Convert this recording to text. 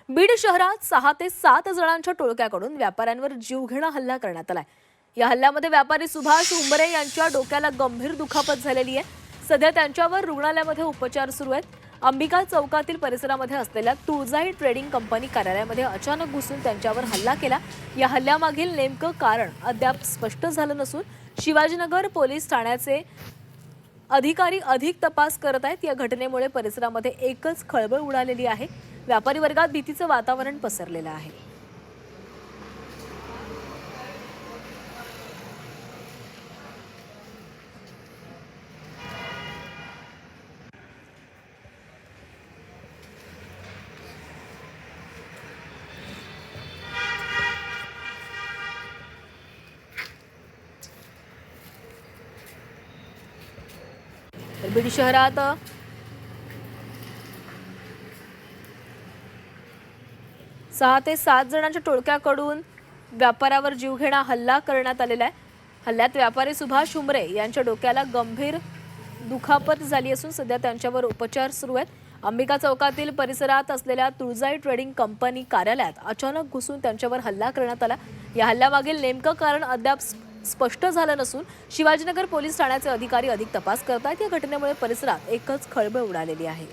बीड शहरात 6 ते 7 जणांच्या टोळक्याकडून व्यापाऱ्यांवर जीवघेणा हल्ला करण्यात आलाय। या हल्ल्यामध्ये व्यापारी सुभाष उंबरे यांच्या डोक्याला गंभीर दुखापत झालेली आहे। सध्या त्यांच्यावर रुग्णालयामध्ये उपचार सुरू आहेत। अंबिका चौकातील परिसरामध्ये असलेल्या तुळजाई ट्रेडिंग कंपनी कार्यालयामध्ये अचानक घुसून त्यांच्यावर हल्ला केला। या हल्ल्यामागील नेमकं कारण अद्याप स्पष्ट झालं नसून शिवाजीनगर पोलीस ठाण्याचे अधिकारी अधिक तपास करत आहेत। या घटनेमुळे परिसरामध्ये एकच खळबळ उडालेली आहे। व्यापारी वर्गात भीतीचं वातावरण पसरलेलं आहे। बीड शहरात 6 ते 7 जणांच्या टोळक्याकडून व्यापाऱ्यावर जीवघेणा हल्ला करण्यात आलेला आहे। हल्ल्यात व्यापारी सुभाष उंबरे यांच्या डोक्याला गंभीर दुखापत झाली असून सध्या त्यांच्यावर उपचार सुरू आहेत। अंबिका चौकातील परिसरात असलेल्या तुळजाई ट्रेडिंग कंपनी कार्यालयात अचानक घुसून त्यांच्यावर हल्ला करण्यात आला। या हल्ल्यामागील नेमकं कारण अद्याप स्पष्ट झालं नसून शिवाजीनगर पोलीस ठाण्याचे अधिकारी अधिक तपास करत आहेत। या घटनेमुळे परिसरात एकच खळबळ उडालेली आहे।